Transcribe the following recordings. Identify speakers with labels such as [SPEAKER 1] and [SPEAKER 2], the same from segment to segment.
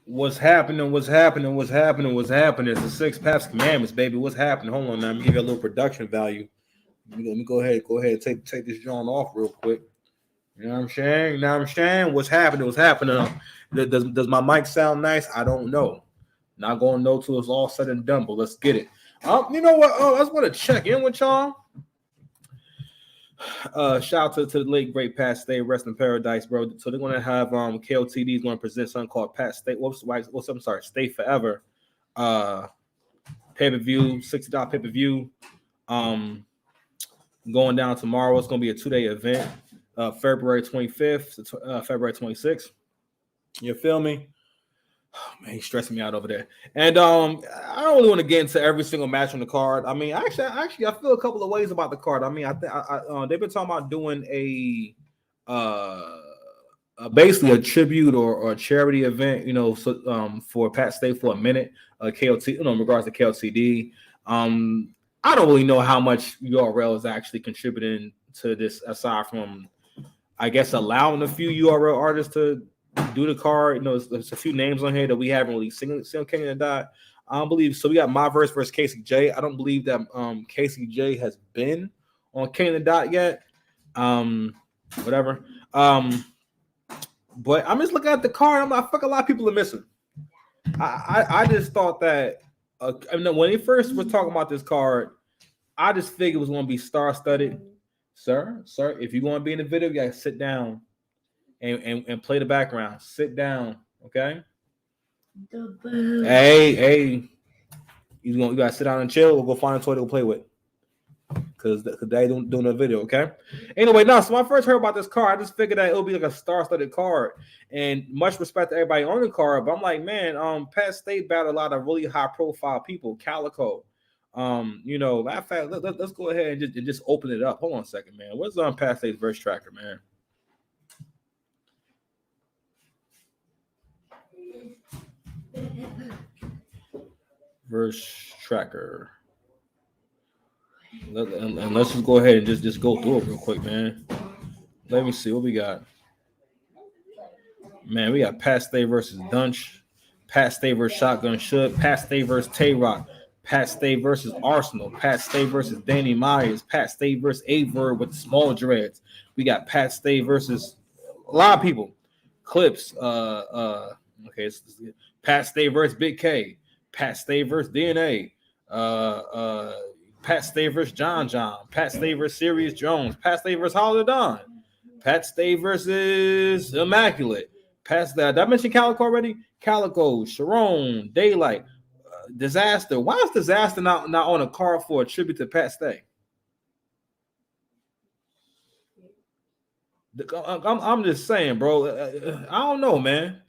[SPEAKER 1] What's happening? What's happening? What's happening? What's happening? It's the six paths commandments, baby. What's happening? Hold on now. Let me give you a little production value. Let me go ahead. Go ahead. Take this joint off real quick. You know what I'm saying? You know what I'm saying? What's happening? What's happening? Does my mic sound nice? I don't know. Not gonna know till it's all said and done. But let's get it. You know what? I just want to check in with y'all. Shout out to the late great Pat Stay, rest in paradise, bro. So they're gonna have KOTD is gonna present something called Pat Stay. What's I'm sorry, Stay Forever. Pay-per-view, $60 pay-per-view. Going down tomorrow. It's gonna be a 2-day event. February 25th to February 26th. You feel me? Oh, man, he's stressing me out over there. And I don't really want to get into every single match on the card. I mean, actually, I feel a couple of ways about the card. I mean, they've been talking about doing basically a tribute or a charity event, you know, so, for Pat Stay for a minute, KOT, you know, in regards to KOTD. I don't really know how much URL is actually contributing to this, aside from, I guess, allowing a few URL artists to do the card. You know, there's a few names on here that we haven't really seen on King of the Dot. I don't believe so. We got My Verse versus Casey J. I don't believe that Casey J has been on King of the Dot yet. Whatever. But I'm just looking at the card. I'm like, fuck, a lot of people are missing. I just thought that I mean, when they first were talking about this card, I just figured it was going to be star-studded. Sir, if you want to be in the video, you got to sit down and play the background. Sit down, okay? Hey, you got to sit down and chill or go find a toy to play with. Because they don't do no video, okay? Anyway, so when I first heard about this card, I just figured that it would be like a star-studded card. And much respect to everybody on the card, but I'm like, man, Pat Stay battled a lot of really high-profile people. Calico. You know, matter of fact, let's go ahead and just open it up. Hold on a second, man. What's Pat Stay's verse tracker, man? Verse tracker. And let's just go ahead and just go through it real quick, man. Let me see what we got. Man, we got Pat Stay versus Dunch, Pat Stay versus Shotgun Shook, Pat Stay versus Tay-Rock, Pat Stay versus Arsenal, Pat Stay versus Danny Myers, Pat Stay versus Averb with small dreads. We got Pat Stay versus a lot of people. Clips. Okay, Pat Stay versus Big K, Pat Stay versus DNA. Pat Stay versus John, Pat Stay versus Sirius Jones, Pat Stay versus Holiday Don, Pat Stay versus Immaculate, Pat Stay. Did I mention Calico already? Calico, Sharon, Daylight, Disaster. Why is Disaster not on a card for a tribute to Pat Stay? I'm just saying, bro. I don't know, man.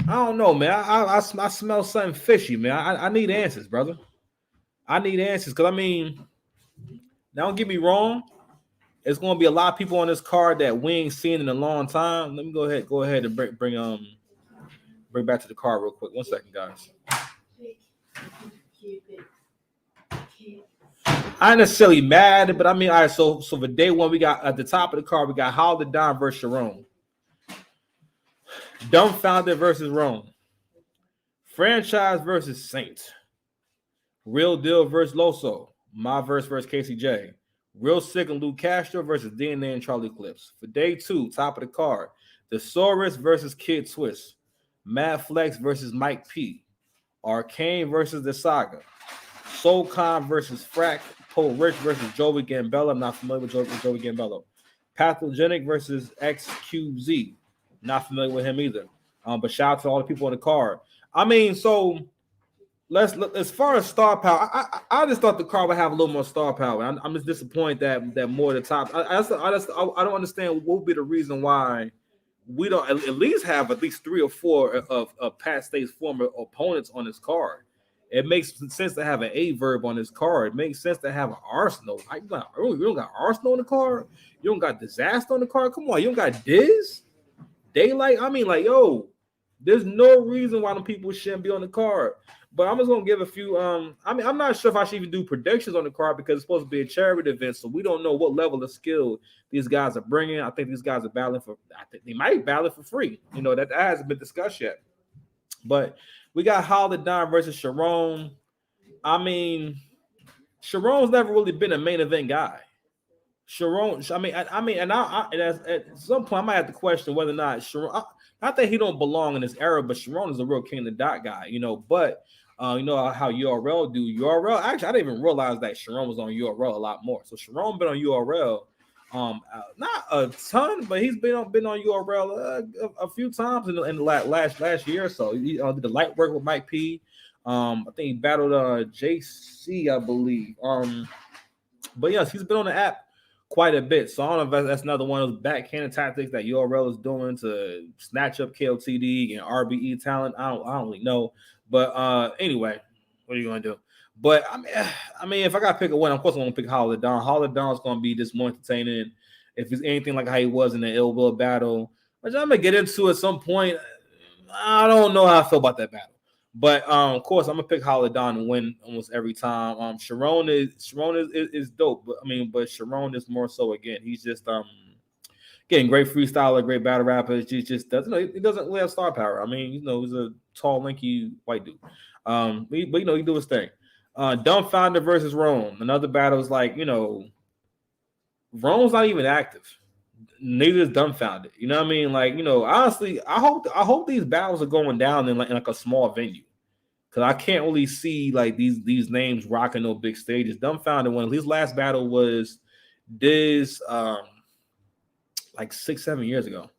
[SPEAKER 1] I smell something fishy, man. I need answers, brother. I need answers because, I mean, don't get me wrong. It's going to be a lot of people on this card that we ain't seen in a long time. Let me go ahead and bring back to the card real quick. 1 second, guys. I ain't necessarily mad, but I mean, all right. So for day one, we got at the top of the card, we got Holiday Don versus Sharon, Dumbfounded versus Rome, Franchise versus Saint, Real Deal versus Loso, My Verse versus Casey J, Real Sick and Lou Castro versus DNA and Charlie Clips. For day two, top of the card, Thesaurus versus Kid Twist, Mad Flex versus Mike P, Arcane versus The Saga, Soulcon versus Frack, Poe Rich versus Joey Gambello. I'm not familiar with Joey Gambello. Pathogenic versus XQZ. Not familiar with him either. But shout out to all the people on the card. I mean, so let's look as far as star power. I just thought the card would have a little more star power. I'm just disappointed that more of the top. I don't understand what would be the reason why we don't at least have at least 3 or 4 of Pat Stay's former opponents on this card. It makes sense to have an Averb on this card. It makes sense to have an Arsenal. You don't got Arsenal on the card. You don't got Disaster on the card. Come on, you don't got Diz, Daylight. I mean, like, yo, there's no reason why them people shouldn't be on the card. But I'm just gonna give a few. I mean, I'm not sure if I should even do predictions on the card because it's supposed to be a charity event, so we don't know what level of skill these guys are bringing. I think these guys are battling for. I think they might battle for free. You know that hasn't been discussed yet. But we got Holiday versus Sharon. I mean, Sharon's never really been a main event guy. Sharon, and at some point I might have to question whether or not Sharon. Not that he don't belong in this era, but Sharon is a real king of the dot guy, But you know how URL do URL. Actually, I didn't even realize that Sharon was on URL a lot more. So Sharon been on URL, not a ton, but he's been on URL a few times in the last year or so. He did the light work with Mike P. I think he battled JC, I believe. But yes, he's been on the app quite a bit. So I don't know if that's another one of those backhanded tactics that URL is doing to snatch up KOTD and RBE talent. I don't really know. But anyway, what are you gonna do? But I mean, if I gotta pick a one, of course I'm gonna pick Holiday. Holiday is gonna be just more entertaining if he's anything like how he was in the Ill Will battle, which I'm gonna get into at some point. I don't know how I feel about that battle. But of course, I'm gonna pick Holiday and win almost every time. Sharon is dope, but Sharon is more so again. He's just getting great freestyler, great battle rapper. He just doesn't. He doesn't really have star power. I mean, he's a tall, lanky white dude. But he do his thing. Dumbfounder versus Rome. Another battle is like Rome's not even active. Neither is Dumbfounded. You know what I mean? Like, honestly, I hope these battles are going down in like a small venue. Cause I can't really see like these names rocking no big stages. Dumbfounded one. His last battle was this like 6-7 years ago.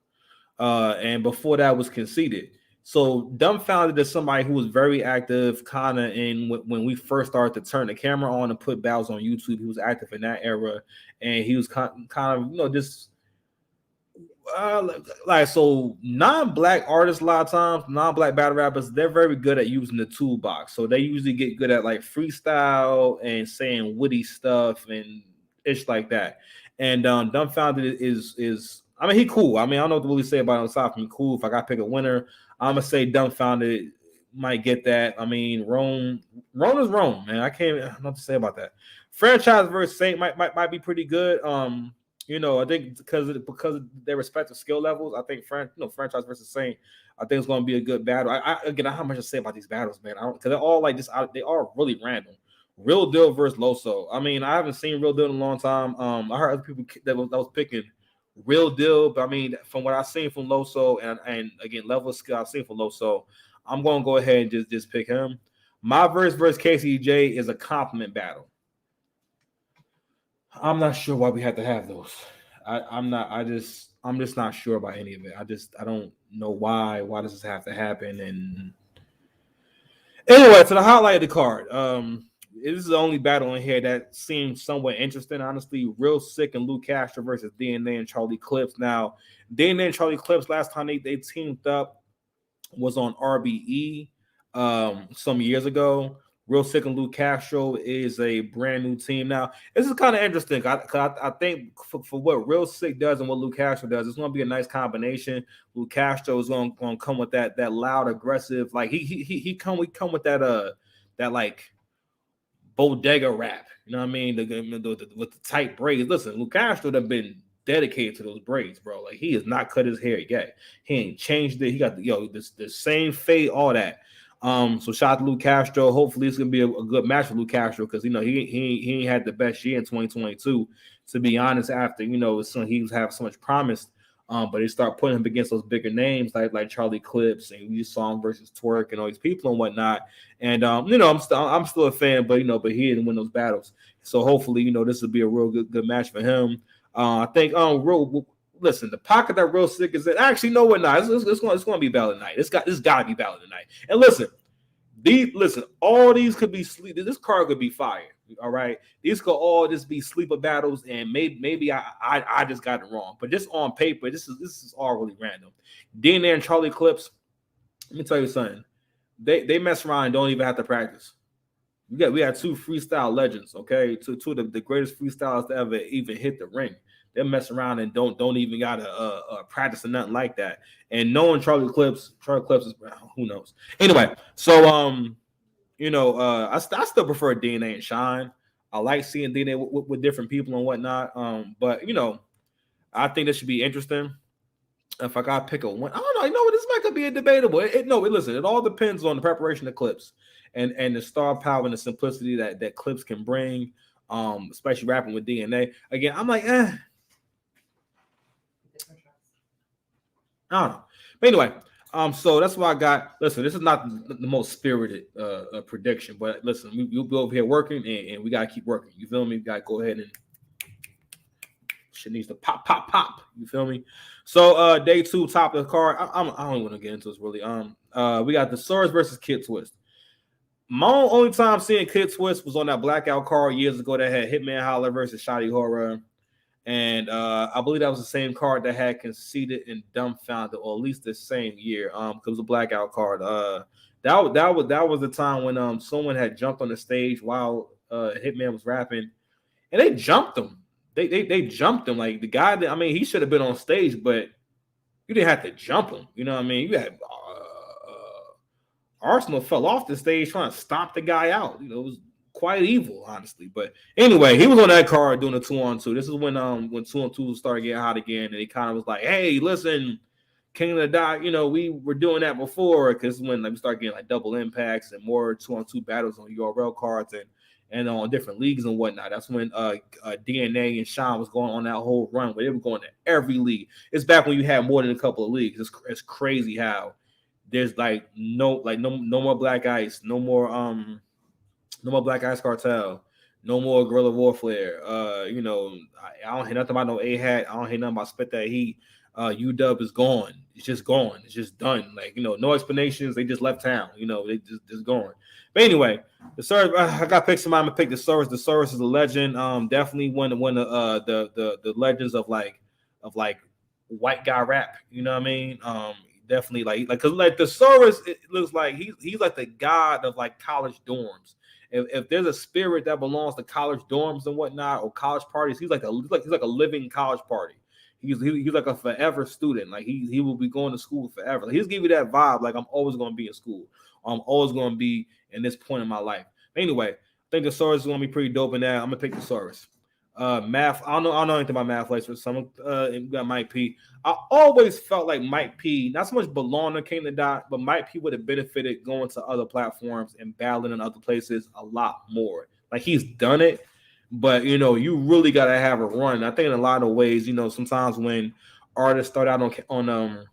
[SPEAKER 1] And before that was Conceited. So Dumbfounded is somebody who was very active kind of in when we first started to turn the camera on and put battles on YouTube. He was active in that era, and he was kind of just so non-black artists a lot of times, non-black battle rappers, they're very good at using the toolbox. So they usually get good at like freestyle and saying witty stuff and ish like that. And Dumbfounded is I mean, he cool. I mean, I don't know what to really say about him aside from cool. If I got to pick a winner, I'm gonna say Dumbfounded might get that. I mean, Rome is Rome, man. I can't know what to say about that. Franchise versus Saint might be pretty good. I think because of their respective skill levels, I think franchise versus Saint, I think it's going to be a good battle. I don't have much to say about these battles, man. Because they're all like they are really random. Real Deal versus Loso. I mean, I haven't seen Real Deal in a long time. I heard other people that was picking Real Deal, but I mean, from what I've seen from Loso and again level of skill I've seen from Loso, I'm going to go ahead and just pick him. My versus KCJ is a compliment battle. I'm not sure why we have to have those. I'm just not sure about any of it. I don't know why does this have to happen. And anyway, to the highlight of the card. This is the only battle in here that seems somewhat interesting, honestly. Real Sick and Luke Castro versus DNA and Charlie Clips. Now, DNA and Charlie Clips last time they teamed up was on RBE some years ago. Real Sick and Luke Castro is a brand new team. Now, this is kind of interesting. I think for what Real Sick does and what Luke Castro does, it's going to be a nice combination. Luke Castro is going to come with that loud, aggressive, like he come with that like bodega rap. You know what I mean? With the tight braids. Listen, Luke Castro have been dedicated to those braids, bro. Like he has not cut his hair yet. He ain't changed it. He got the same fade, all that. So shout out to Luke Castro. Hopefully it's gonna be a good match for Luke Castro because he ain't had the best year in 2022. To be honest, after he was having so much promise, but they start putting him against those bigger names like Charlie Clips and you saw him versus Twerk and all these people and whatnot. And I'm still a fan, but he didn't win those battles. So hopefully this will be a real good match for him. I think listen, the pocket that Real Sick is in. Actually, no, we're not. It's going to be battle tonight. This got to be battle tonight. And listen, all these could be sleep. This card could be fire. All right, these could all just be sleeper battles, and maybe I just got it wrong. But just on paper, this is all really random. DNA and Charlie Clips. Let me tell you something. They mess around and don't even have to practice. We had two freestyle legends. Okay, two of the greatest freestylers to ever even hit the ring. They mess around and don't even gotta practice or nothing like that. And knowing Charlie Clips is who knows. Anyway, so I still prefer DNA and Shine. I like seeing DNA with different people and whatnot. But I think this should be interesting. If I gotta pick a one, I don't know. You know what? This might be a debatable. Listen, it all depends on the preparation of clips and the star power and the simplicity that clips can bring. Especially rapping with DNA. Again, I'm like, I don't know. But anyway, so that's why I got. Listen, this is not the most spirited prediction, but listen, we'll be over here working, and we gotta keep working. You feel me? We gotta go ahead and shit needs to pop, pop, pop. You feel me? So day 2, top of the card. I don't want to get into this really. We got the Soros versus Kid Twist. My only time seeing Kid Twist was on that blackout card years ago that had Hitman Holler versus Shotty Horror. And I believe that was the same card that had Conceited and Dumbfounded, or at least the same year. Because it was a blackout card. That was the time when someone had jumped on the stage while Hitman was rapping, and they jumped him. They jumped him. Like the guy that, I mean, he should have been on stage, but you didn't have to jump him. You know what I mean? You had Arsenal fell off the stage trying to stomp the guy out. You know, it was quite evil, honestly. But anyway, he was on that card doing a 2-on-2. This is when 2-on-2 started getting hot again, and he kind of was like, "Hey, listen, King of the Dot, you know, we were doing that before," because when we start getting like double impacts and more 2-on-2 battles on URL cards and on different leagues and whatnot. That's when DNA and Sean was going on that whole run where they were going to every league. It's back when you had more than a couple of leagues. It's crazy how there's no more Black Ice, no more Black Ice Cartel, no more Guerrilla Warfare. I don't hear nothing about no A-Hat. I don't hear nothing about Spit That Heat. UW is gone. It's just gone. It's just done. No explanations. They just left town. They just gone. But anyway, the Soros, I got to pick somebody. I'm gonna pick the Soros. The Soros is a legend. Definitely one of the legends of white guy rap. You know what I mean? Definitely because the Soros, it looks like he's like the god of college dorms. If there's a spirit that belongs to college dorms and whatnot or college parties, he's like a living college party. He's like a forever student. Like he will be going to school forever. He'll give you that vibe. Like, I'm always going to be in school. I'm always going to be in this point in my life. Anyway, I think the Soros is going to be pretty dope in that. I'm going to pick the Soros. Math. I don't know anything about math lectures. Some got Mike P. I always felt like Mike P. not so much belonged to King the Dot, but Mike P. would have benefited going to other platforms and battling in other places a lot more. Like, he's done it. But, you really got to have a run. I think in a lot of ways, sometimes when artists start out on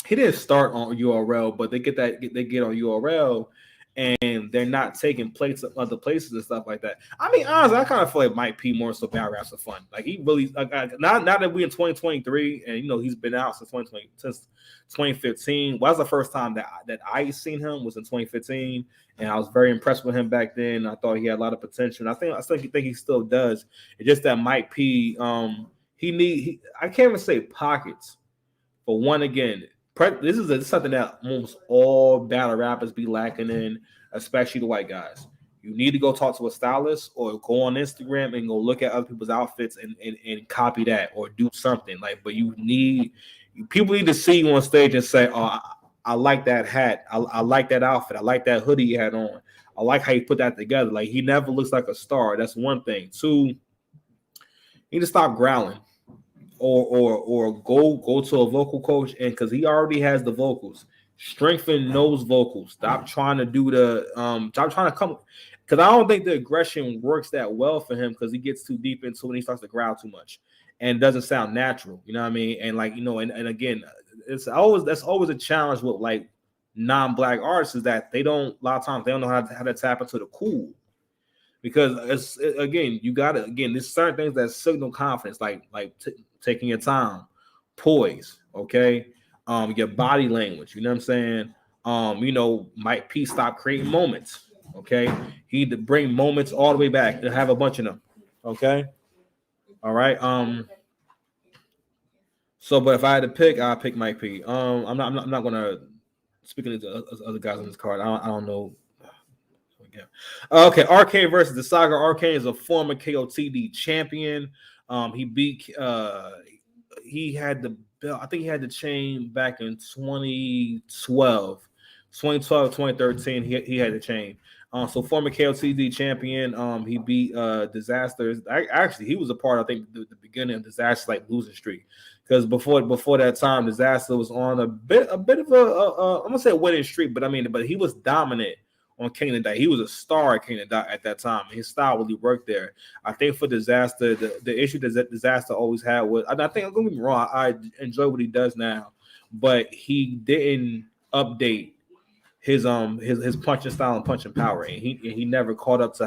[SPEAKER 1] he didn't start on URL, but they get on URL and they're not taking plates of other places and stuff like that. I mean, honestly, I kind of feel like Mike P more so battle raps are fun. Like, he really, now that we're in 2023 and, he's been out since 2015. Well, that's the first time that I seen him was in 2015. And I was very impressed with him back then. I thought he had a lot of potential. And I think he still does. It's just that Mike P, I can't even say pockets. But one, again, this is something that almost all battle rappers be lacking in, especially the white guys. You need to go talk to a stylist or go on Instagram and go look at other people's outfits and copy that or do something. But people need to see you on stage and say, "Oh, I like that hat. I like that outfit. I like that hoodie you had on. I like how you put that together." Like, he never looks like a star. That's one thing. 2, you need to stop growling, or go to a vocal coach, and because he already has the vocals, strengthen those vocals. Stop trying to do stop trying to come. Because I don't think the aggression works that well for him because he gets too deep into it and he starts to growl too much and it doesn't sound natural. You know what I mean? And and again, that's always a challenge with non-black artists is that a lot of times they don't know how to tap into the cool, because there's certain things that signal confidence, like taking your time, poise, okay, your body language. You know what I'm saying? Mike P stop creating moments. Okay, he need to bring moments all the way back and have a bunch of them. Okay, all right. So, but if I had to pick, I'll pick Mike P. I'm not gonna speaking to other guys on this card. I don't know. Okay, Arcane versus the Saga. Arcane is a former KOTD champion. He beat. He had the belt. I think he had the chain back in 2012, 2013. He had the chain. So former KOTD champion. He beat Disasters. Actually, he was a part. I think the beginning of Disasters losing streak, because before that time, Disaster was on a bit of I'm gonna say a winning streak, but he was dominant on King of the Dot. He was a star at King of the Dot at that time. His style really worked there. I think for Disaster, the issue that Disaster always had was, I think, I'm gonna be wrong, I enjoy what he does now, but he didn't update his punching style and punching power, and he never caught up to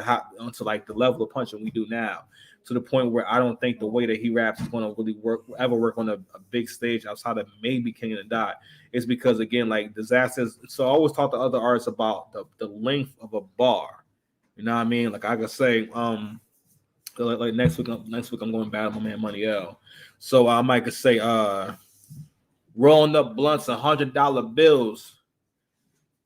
[SPEAKER 1] like the level of punching we do now, to the point where I don't think the way that he raps is going to really work on a big stage outside of maybe King of the Dot. It's because, again, like Disasters. So I always talk to other artists about the length of a bar. You know what I mean? Like I could say, like next week I'm going battle my man Money L. So I might could say, rolling up blunts, $100 bills.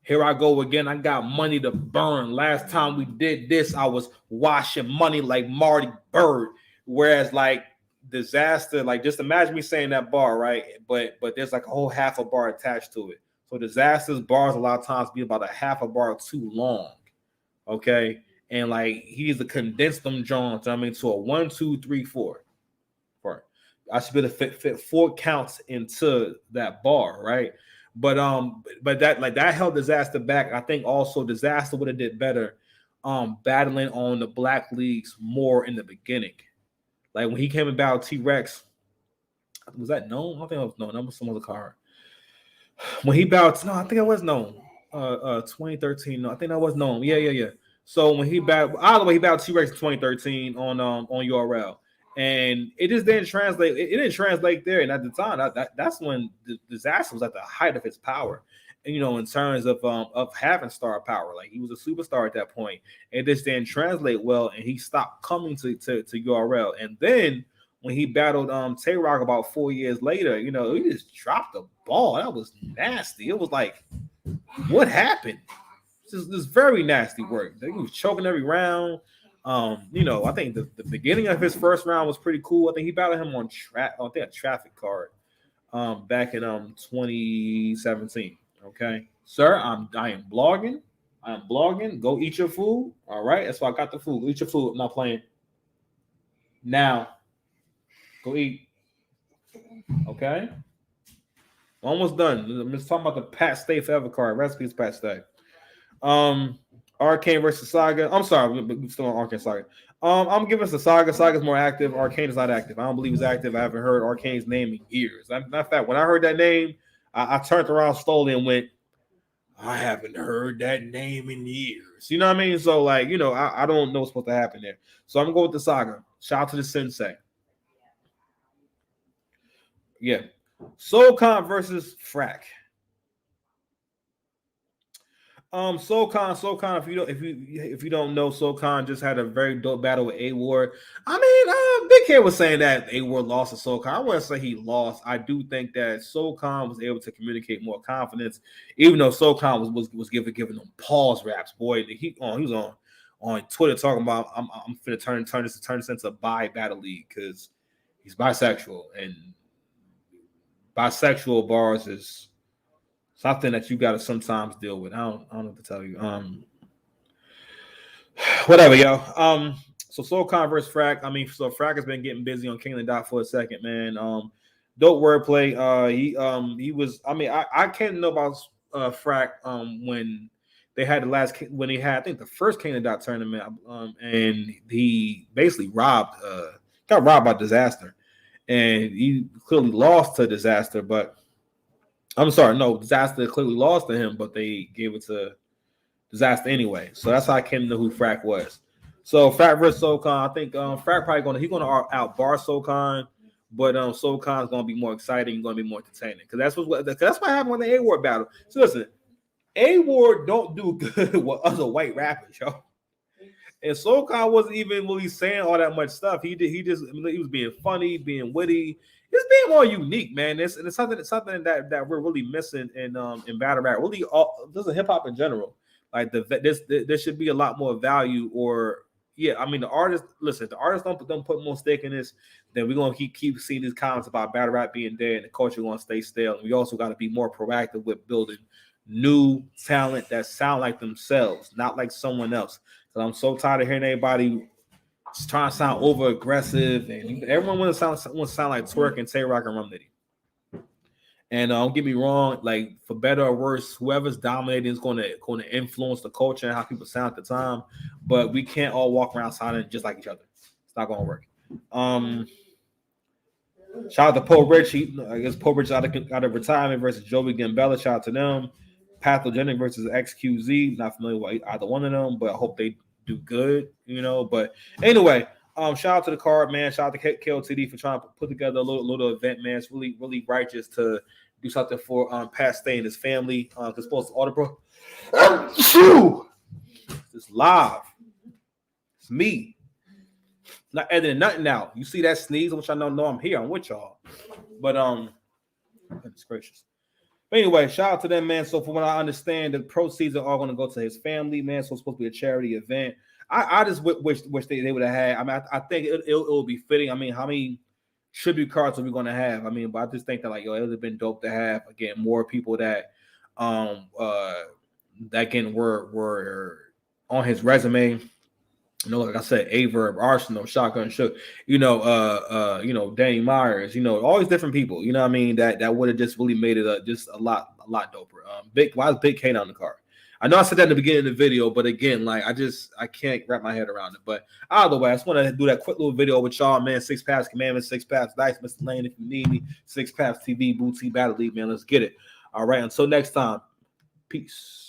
[SPEAKER 1] Here I go again. I got money to burn. Last time we did this, I was washing money like Marty Bird. Whereas, like, Disaster, like, just imagine me saying that bar, right? But there's like a whole half a bar attached to it. So Disaster's bars a lot of times be about a half a bar too long. Okay. And like he's condensed them Jones, to a 1, 2, 3, 4. I should be able to fit 4 counts into that bar, right? But that held Disaster back. I think also Disaster would have did better battling on the black leagues more in the beginning. Like when he came about T-Rex, was that known? I don't think it was known. That was some other card. When he bowed, no, I think it was known. 2013, no, I think that was known. Yeah. So when he bowed, either way, he bowed T-Rex in 2013 on URL. And it just didn't translate. It didn't translate there. And at the time, that's when the Disaster was at the height of his power. And, in terms of having star power, like he was a superstar at that point. It just didn't translate well, and he stopped coming to URL. And then when he battled Tay Rock about 4 years later, he just dropped the ball. That was nasty. It was like, what happened? This very nasty work. He was choking every round. I think the beginning of his first round was pretty cool. I think he battled him on a traffic card back in 2017. Okay, sir, I am blogging. Go eat your food. All right, that's why I got the food. Go eat your food. I'm not playing. Now, go eat. Okay, almost done. I'm just talking about the Pat Stay Forever card. Recipes Pat Stay. Arcane versus Saga. I'm sorry, we're still on Arcane Saga. I'm giving us the Saga. Saga's more active. Arcane is not active. I don't believe he's active. I haven't heard Arcane's name in years. Matter of fact, when I heard that name, I turned around slowly and went, I haven't heard that name in years. You know what I mean? So, like, I don't know what's supposed to happen there. So I'm going to go with the Saga. Shout out to the Sensei. Yeah. Soulcon versus Frack. Soulcon, if you don't know, Soulcon just had a very dope battle with A-Ward. Big K was saying that A-Ward lost to Soulcon. I wouldn't say he lost. I do think that Soulcon was able to communicate more confidence, even though Soulcon was giving them pause raps. Boy, he was on Twitter talking about I'm finna turn this into a bi battle league because he's bisexual, and bisexual bars is something that you got to sometimes deal with. I don't know what to tell you. Whatever, yo. So Soulcon versus Frack. So Frack has been getting busy on King of the Dot for a second, man. Dope wordplay. He was. I can't know about Frack when they had when he had, I think, the first King of the Dot tournament, and he basically got robbed by Disaster, and he clearly lost to Disaster, but. I'm sorry, no, Disaster clearly lost to him, but they gave it to Disaster anyway. So that's how I came to know who Frack was. So Frack versus Soulcon, I think Frack probably gonna outbar Soulcon, but Soulcon's gonna be more exciting, gonna be more entertaining because that's what happened when the A-Ward battle. So listen, A-Ward don't do good with other white rappers, yo. And Soulcon wasn't even really saying all that much stuff. He was being funny, being witty. It's being more unique, man. It's something that we're really missing in battle rap. Really, this is hip hop in general. Like there should be a lot more value. Or the artists. Listen, the artists don't put more stake in this. Then we're gonna keep seeing these comments about battle rap being dead and the culture gonna stay stale. And we also got to be more proactive with building new talent that sound like themselves, not like someone else. Because I'm so tired of hearing everybody trying to sound over aggressive, and everyone wants to sound like Twerk and Tay Rock and Rum Nitty. And don't get me wrong, like for better or worse, whoever's dominating is going to influence the culture and how people sound at the time. But we can't all walk around sounding just like each other. It's not going to work. Shout out to Paul Rich. I guess Paul Rich out of retirement versus Joey Gambella. Shout out to them. Pathogenic versus XQZ. Not familiar with either one of them, but I hope they do good. But anyway, shout out to the card, man. Shout out to KOTD for trying to put together a little event, man. It's really, really righteous to do something for Pat Stay and his family. Because supposed to order, bro. It's live. It's me. Not editing nothing out. You see that sneeze, which I know I'm here. I'm with y'all. But goodness gracious. But anyway, shout out to them, man. So from what I understand, the proceeds are all going to go to his family, man. So it's supposed to be a charity event. I just wish they would have had. I mean, I think it will be fitting. I mean, how many tribute cards are we going to have? I mean, but I just think that it would have been dope to have again more people that again were on his resume. Like I said, Averb, Arsenal, Shotgun Shook, Danny Myers, all these different people, you know what I mean, that would have just really made it just a lot doper. Why is Big Kane on the card? I know I said that in the beginning of the video, but again, like I can't wrap my head around it. But either way, I just want to do that quick little video with y'all, man. 6 Paths Commandments, 6 Paths Dice, Mr. Lane, if you need me, 6 Paths TV, Booty Battle League, man. Let's get it. All right, until next time, peace.